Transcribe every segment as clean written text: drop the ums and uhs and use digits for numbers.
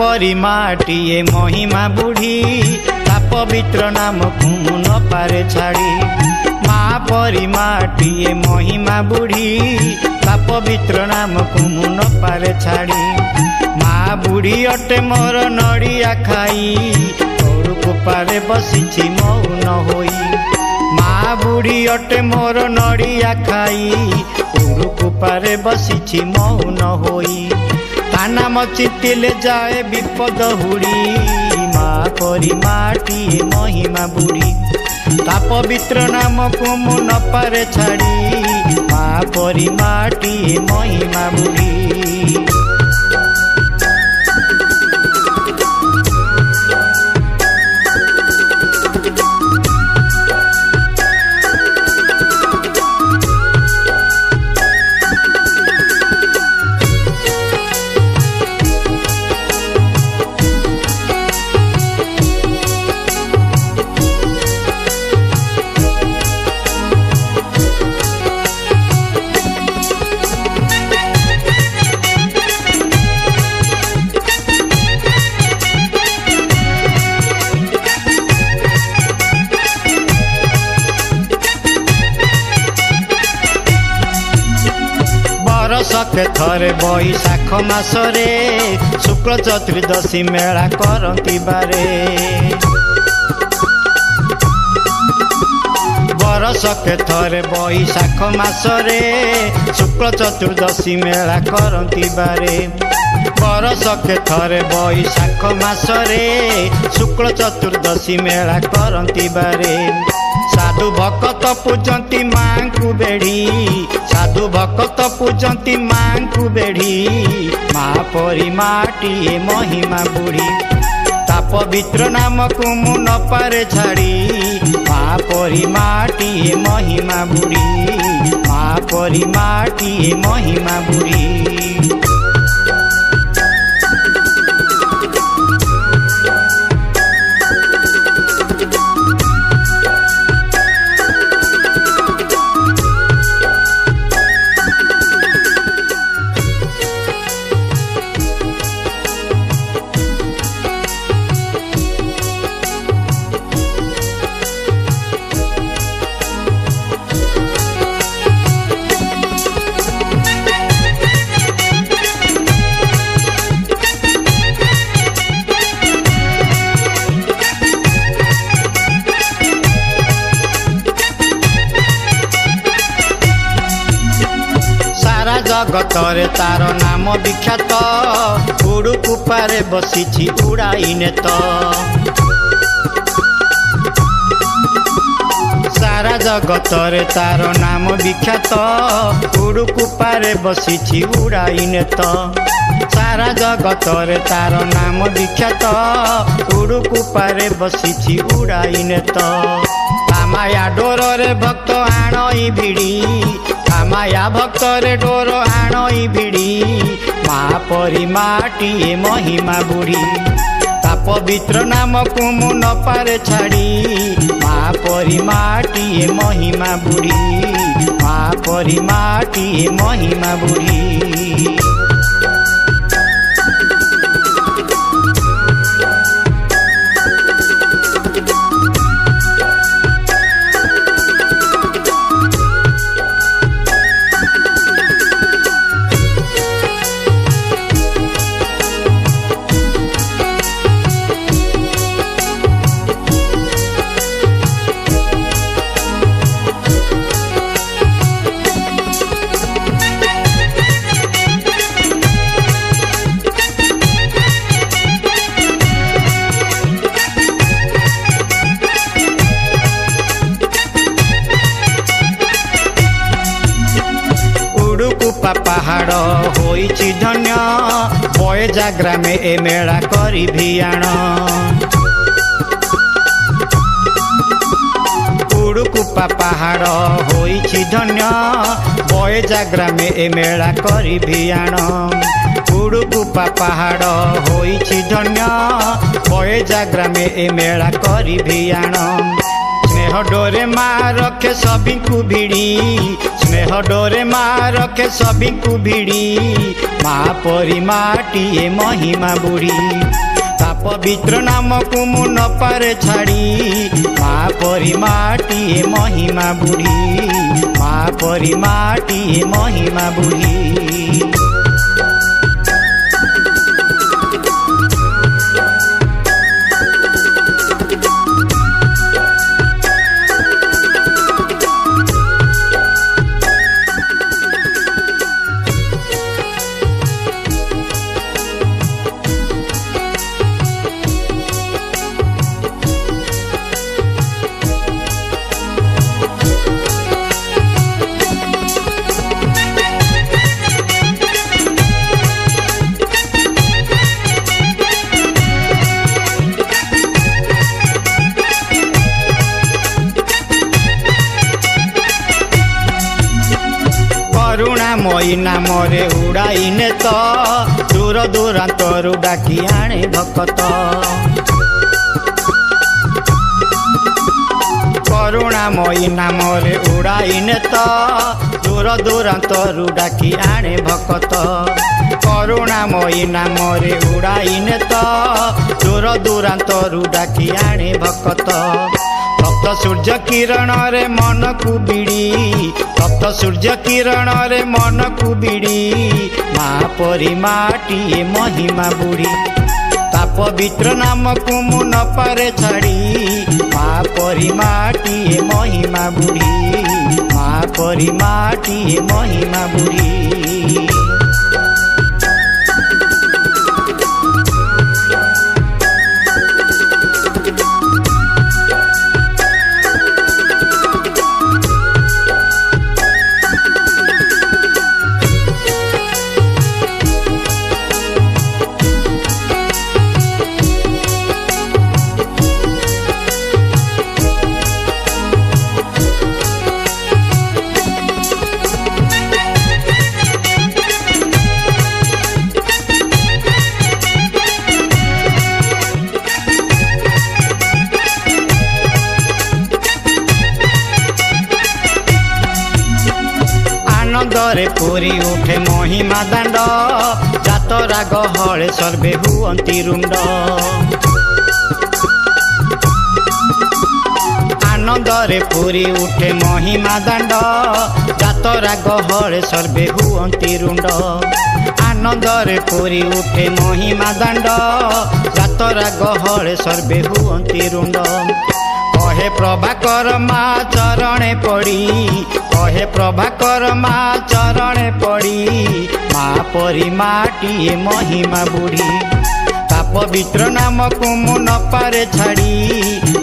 परी माटिए महिमा बुढ़ी ता पवित्र नाम को न पारे छाड़ी। माँ परी माटिए महिमा बुढ़ी ता पवित्र नाम को न पारे छाड़ी। माँ बुढ़ी अटे मोर नड़िया खाई पारे बसी मौन होई। माँ बुढ़ी अटे मोर नड़िया खाई पारे बसी मौन होई। ताना मचितिले जाए विपद हुड़ी। माँ परी माटी महिमा बुढ़ी ता पवित्र नाम को मु न पारे छाड़ी। माँ परी माटी महिमा बुढ़ी। वर्षके थरे बैशाख मासरे शुक्ल चतुर्दशी मेला करती बारे। वर्षके थरे बैशाख मासरे शुक्ल चतुर्दशी मेला करती बारे। वर्षके थरे बैशाख मासरे शुक्ल चतुर्दशी मेला करती बारे। साधु भक्त पूजती माँ को बेढ़ी। साधु भक्त पूजती माँ को बेढ़ी। माँ परी माटी महिमा बुढ़ी ता पवित्र नाम को मु न पारे छाड़ी। माँ परी माटी महिमा बुढ़ी। माँ परी माटी महिमा बुढ़ी। जगतरे तार नाम विख्यात उड़ुकुपारे बसी उड़ाइने तो। सारा जगतरे तार नाम विख्यात उड़ुकुपारे बसी उड़ाइने तो। सारा जगतरे तार नाम विख्यात उड़ुकुपारे बसी उड़ाइने तो। माया डोरे भक्त आणई भिड़ी। माया भक्त रे डोर आणई भिड़ी। माँ परी माटी महिमा बुढ़ी ता पवित्र नाम को मु न पारे छाड़ी। माँ परी माटी महिमा बुढ़ी। माँ परी माटी महिमा बुढ़ी। पहाड़ होइछि धन्य बयजा ग्रामे ए मेला करी भियाण। उड़ुकुपा पहाड़ होइछि धन्य बयजा ग्रामे ए मेला करी भियाण। उड़ुकुपा पहाड़ होइछि धन्य बयजा ग्रामे ए मेला करी भियाण। स्नेह स्नेह डोरे माँ रखे सभी को भिड़ी स्नेह डोरे माँ रखे सभी को भिड़ी माँ परी माटिए महिमा बुढ़ी ता पवित्र नाम को मु न पारे छाड़ी माँ परी माटिए महिमा बुढ़ी माँ परी माटिए महिमा बुढ़ी। करुणामयी नामरे उड़ाइने तो दूर दूरांतरु डाकी आणे भक्त करुणामयी नामरे उड़ाइने तो दूर दूरांतरु डाकी आणे भक्त करुणामयी नामरे उड़ाइने तो दूर दूरांतरु डाकी आणे भक्त तप्त सूर्य किरण रे मन को बिड़ी तप्त सूर्य किरण रे मन को बिड़ी माँ परी माटिए महिमा बुढ़ी ता पवित्र नाम को मु न पारे छाड़ी माँ परी माटिए महिमा बुढ़ी माँ परी माटिए महिमा बुढ़ी। आनंदरे पूरी उठे महिमा दांड जातरा गहळे सर्वे हुअंती रुंड आनंदरे पूरी उठे महिमा दांड जातरा गहळे सर्वे हुअंती रुंड आनंदरे पूरी उठे महिमा दांड जातरा गहळे सर्वे हुअंती रुंड कहे प्रभाकर माँ चरणे पड़ी कहे प्रभाकर माँ चरणे पड़ी माँ परी माटिए महिमा बुढ़ी ता पवित्र नाम को मु न पारे छाड़ी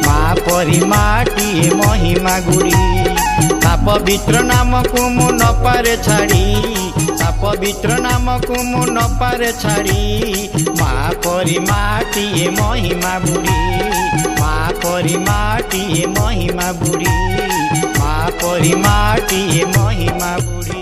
माँ परी माटिए महिमा गुड़ी ता पवित्र नाम को मु न पारे छाड़ी ता पवित्र नाम को मु न पारे छाड़ी माँ परी माटिए महिमा बुढ़ी माँ परी माटिए महिमा बुढ़ी माँ परी माटिए महिमा बुढ़ी।